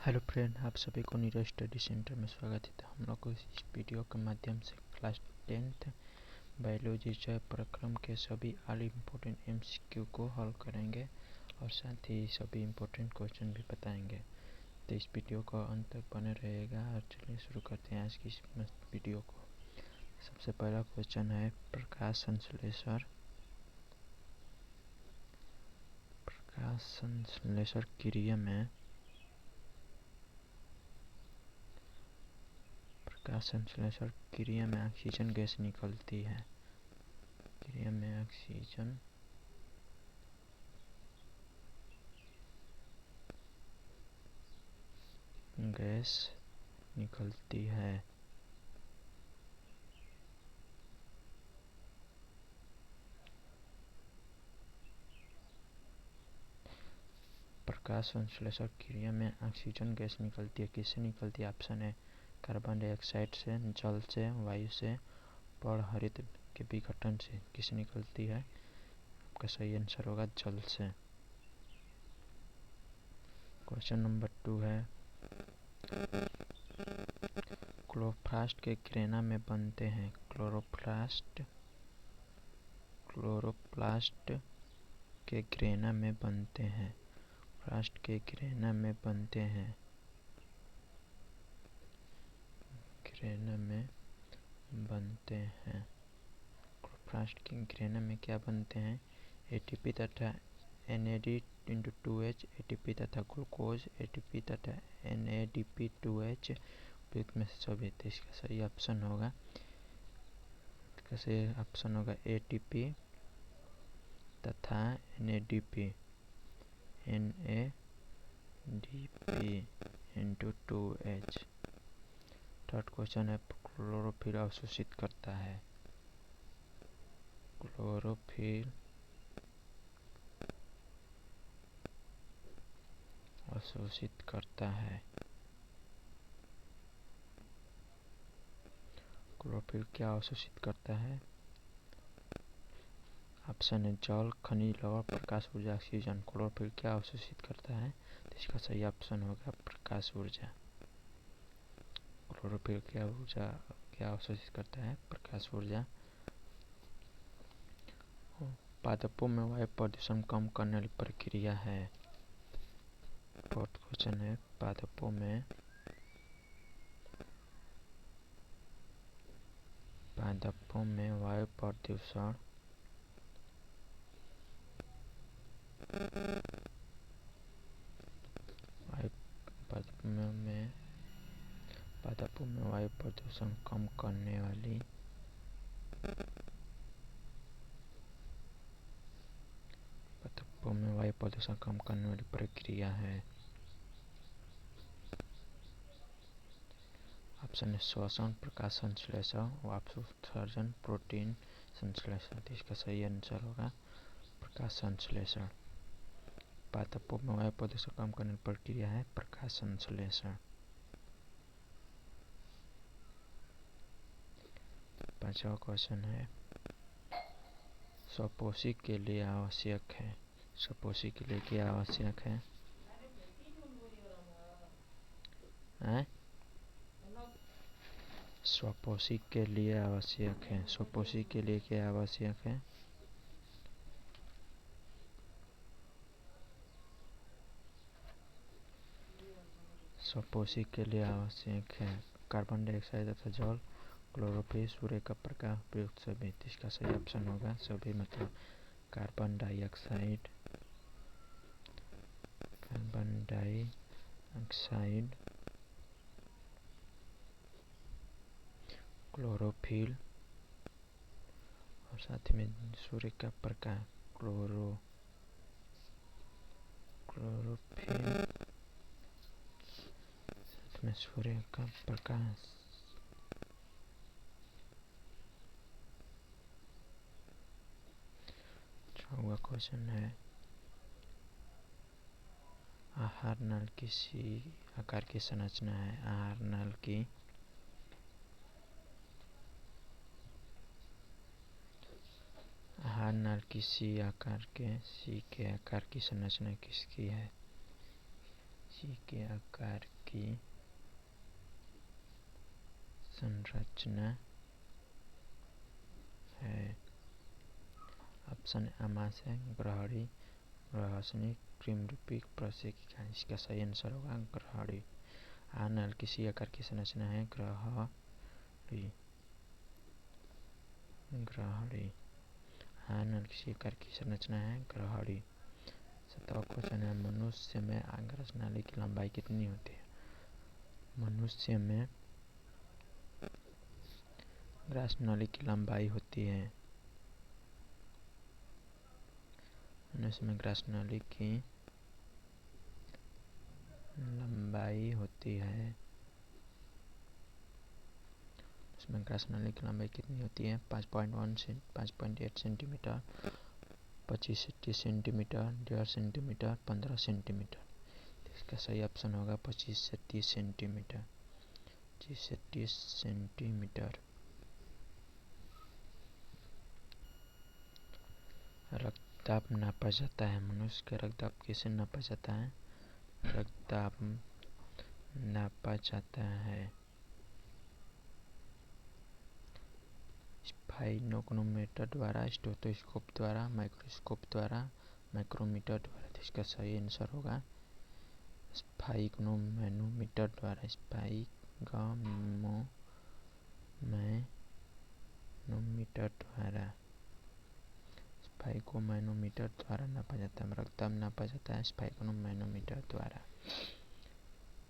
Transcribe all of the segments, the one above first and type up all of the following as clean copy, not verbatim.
Hello friend, आप सभी को नीरज स्टडी सेंटर में स्वागत है। हम लोग इस वीडियो के माध्यम से क्लास 10th बायोलॉजी जैव प्रक्रम के सभी ऑल इम्पोर्टेंट एमसीक्यू को हल करेंगे और साथ ही सभी इम्पोर्टेंट क्वेश्चन भी बताएंगे। तो इस वीडियो को अंत तक बने रहेगा। और चलिए शुरू करते हैं आज की इस वीडियो को। सबसे पहला क्वेश्चन है प्रकाश संश्लेषण क्रिया में प्रकाश संश्लेषण क्रिया में ऑक्सीजन गैस निकलती है। क्रिया में ऑक्सीजन गैस निकलती है। प्रकाश संश्लेषण क्रिया में ऑक्सीजन गैस निकलती है। किससे निकलती है? ऑप्शन है कार्बन डाइऑक्साइड से, जल से, वायु से, पर्णहरित के विघटन से। किससे निकलती है? आपका सही आंसर होगा जल से। क्वेश्चन नंबर 2 है क्लोरोप्लास्ट के घृणा में बनते हैं। क्लोरोप्लास्ट के घृणा में बनते हैं। प्लास्ट के घृणा में बनते हैं। घृणा में बनते हैं। क्लोरोप्लास्ट की घृणा में क्या बनते हैं? एटीपी तथा NAD+2H, एटीपी तथा ग्लूकोज, एटीपी तथा NADP2H। उपयुक्त में से सभी। तो इसका सही ऑप्शन होगा एटीपी तथा NADP into 2H। Third question है क्लोरोफिल अवशोषित करता है। क्लोरोफिल अवशोषित करता है। क्लोरोफिल क्या अवशोषित करता है? ऑप्शन है जल, खनिज लवण, प्रकाश ऊर्जा, ऑक्सीजन। क्लोरोफिल क्या अवशोषित करता है? तो इसका सही ऑप्शन होगा प्रकाश ऊर्जा। क्लोरोफिल क्या अवशोषित करता है? प्रकाश ऊर्जा। पादपों में वायु प्रदूषण कम करने वाली प्रक्रिया है। फोर्थ क्वेश्चन है पादपों में वायु प्रदूषण पादपों में वायु प्रदूषण कम करने वाली प्रक्रिया है। ऑप्शन है श्वसन, प्रकाश संश्लेषण, वाष्पोत्सर्जन, प्रोटीन संश्लेषण। इसका सही आंसर होगा प्रकाश संश्लेषण। पादपों में वायु प्रदूषण कम करने की प्रक्रिया है प्रकाश संश्लेषण। पांचवा क्वेश्चन है स्वपोषी के लिए आवश्यक है। स्वपोषी के लिए क्या आवश्यक है? स्वपोषी के लिए आवश्यक है। स्वपोषी के लिए क्या आवश्यक है? स्वपोषी के लिए आवश्यक है कार्बन डाइऑक्साइड तथा जल, क्लोरोफिल, सूर्य का प्रकाश, उपयुक्त सभी। इसका सही ऑप्शन होगा सभी, मतलब कार्बन डाइऑक्साइड, क्लोरोफिल और साथ में सूर्य का प्रकाश। क्लोरोफिल साथ में सूर्य का प्रकाश। चौथा क्वेश्चन है आहार नल किसी आकार की संरचना है। आहार नल किसी आकार के आकार की संरचना किसकी है? सी के आकार की संरचना है। ऑप्शन आमाशय, ग्रहणी, ग्रहसनी, क्रीमरूपी प्रशिका। इसका सही आंसर होगा ग्रहणी। आनल किसी आकार की संरचना है, ग्रहणी। ग्रहणी। आनल किसी आकार की संरचना है, ग्रहणी। 7वां क्वेश्चन है, मनुष्य में ग्रास नाली की लंबाई कितनी होती है? मनुष्य में ग्रास नाली की लंबाई होती है, मनुष्य में ग्रास नाली की लंबाई होती है, उसमें ग्रास नाली की लंबाई कितनी होती है? 5.8 सेंटीमीटर, 25-30 सेंटीमीटर, 1.5 सेंटीमीटर, 15 सेंटीमीटर। इसका सही ऑप्शन होगा 25 से 30 सेंटीमीटर। 25 से 30 सेंटीमीटर। रक्तदाब नापा जाता है, मनुष्य का रक्तदाब कैसे नापा जाता है? रक्तदाब नापा जाता है स्फाइनोमीटर द्वारा, स्टेथोस्कोप द्वारा, माइक्रोस्कोप द्वारा, माइक्रोमीटर द्वारा। तो इसका सही आंसर होगा स्फाइनोमीटर द्वारा। स्फाइनोमीटर द्वारा, स्फाइनोमीटर द्वारा नापा जाता है, रक्तदाब नापा जाता है स्फाइनोमीटर द्वारा।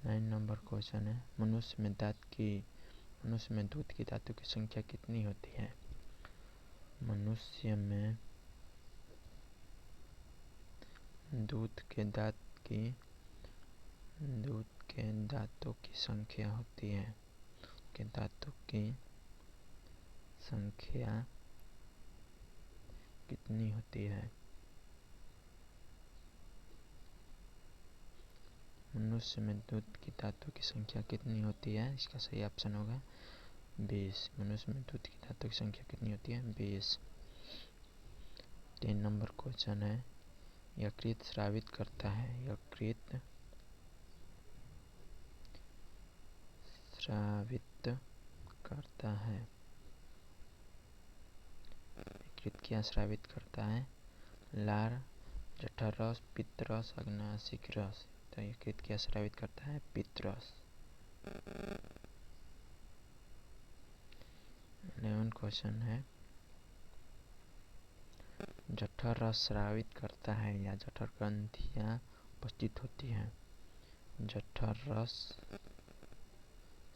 9 नंबर क्वेश्चन है, मनुष्य में दूध की दांतों की संख्या कितनी होती है? मनुष्य में दूध के दांतों की संख्या होती है, के दांतों की संख्या कितनी होती है? मनुष्य में दूध की दांतों की संख्या कितनी होती है? इसका सही ऑप्शन होगा 20। मनुष्य में दूध की दांतों की संख्या कितनी होती है? 20। 3 नंबर क्वेश्चन है, यकृत स्रावित करता है, यकृत स्रावित करता है। यकृत क्या स्रावित करता है? लार, जठर रस, पित्त रस, अग्नाशिक रस। तो यकृत क्या स्रावित करता है? पित्त रस। 11 क्वेश्चन है, जठर रस स्रावित करता है या जठर ग्रंथियां उपस्थित होती हैं? जठर रस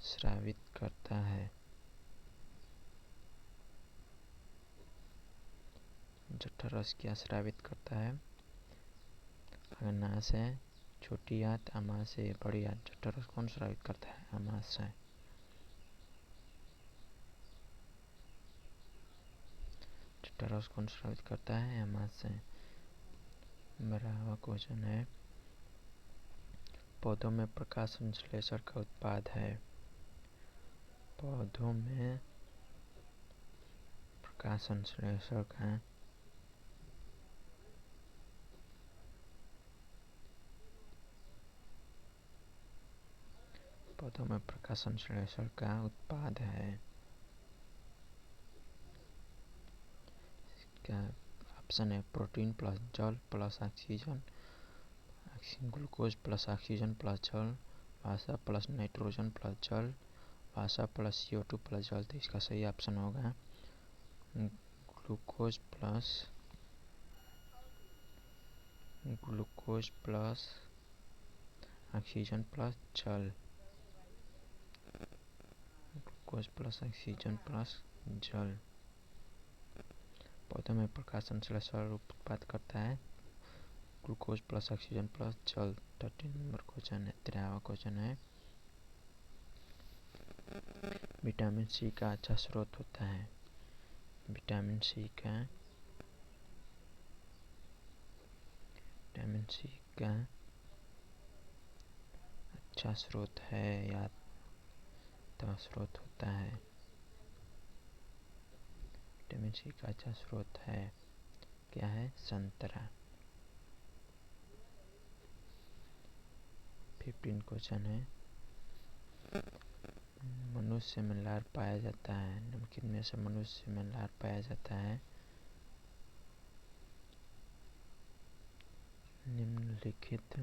स्रावित करता है, जठर रस क्या स्रावित करता है? अग्नाशय, छोटी आंत, आमाशय, बड़ी आंत। जठर रस कौन स्रावित करता है? आमाशय। जठर रस कौन स्रावित करता है? आमाशय। 12वां क्वेश्चन है, पौधों में प्रकाश संश्लेषण का उत्पाद है। पौधों में प्रकाश संश्लेषण का पौधों में प्रकाश संश्लेषण का उत्पाद है। इसका ऑप्शन है प्रोटीन प्लस जल plus oxygen, glucose plus oxygen plus जल, वसा प्लस नाइट्रोजन प्लस जल, वसा प्लस CO2 प्लस जल। तो इसका सही ऑप्शन होगा ग्लूकोज प्लस ऑक्सीजन प्लस जल। ग्लूकोज प्लस ऑक्सीजन प्लस जल पौधों में प्रकाश संश्लेषण उत्पाद करता है, ग्लूकोज प्लस ऑक्सीजन प्लस जल। 13 नंबर क्वेश्चन है। 13वां क्वेश्चन है, विटामिन सी का अच्छा स्रोत होता है। विटामिन सी का अच्छा स्रोत है या तो स्रोत होता है। विटामिन सी का अच्छा स्रोत है, क्या है? संतरा। 15 क्वेश्चन है, मनुष्य में लार पाया जाता है। निम्नलिखित में से मनुष्य में लार पाया जाता है। निम्नलिखित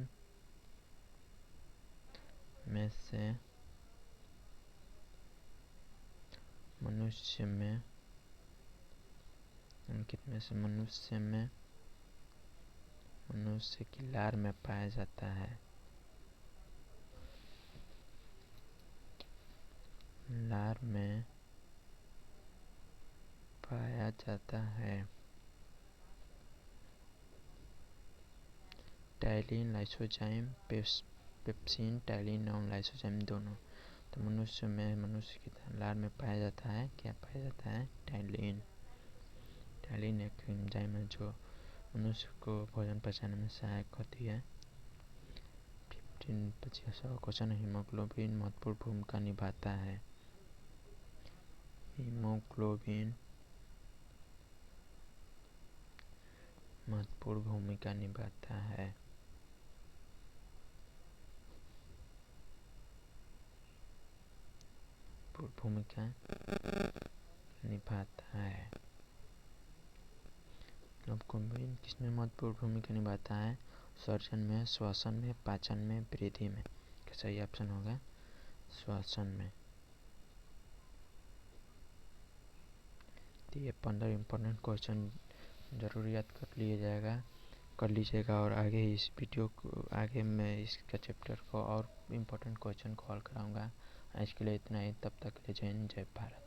में से मनुष्य में निम्नलिखित में से मनुष्य की लार में पाया जाता है। लार में पाया जाता है टाइलिन, लाइसोजाइम, पेप्सिन, टाइलिन और लाइसोजाइम दोनों। तो मनुष्य की लार में पाया जाता है, क्या पाया जाता है? टाइलिन। टाइलिन एक एंजाइम है जो मनुष्य को भोजन पचाने में सहायक होती है। 15 क्वेश्चन, हीमोग्लोबिन महत्वपूर्ण भूमिका निभाता है। हीमोग्लोबिन महत्वपूर्ण भूमिका निभाता है। भूमिका निभाता है। हीमोग्लोबिन किसमें महत्वपूर्ण भूमिका निभाता है? श्वसन में, श्वसन में, पाचन में, वृद्धि में। सही ऑप्शन होगा श्वसन में। तो ये 15 इम्पोर्टेंट क्वेश्चन जरूर याद कर लीजिएगा और आगे इस वीडियो को आगे मैं इसका चैप्टर को और इम्पोर्टेंट क्वेश्चन को हल कराऊंगा। आज के लिए इतना ही, तब तक के लिए जय हिंद, जय भारत।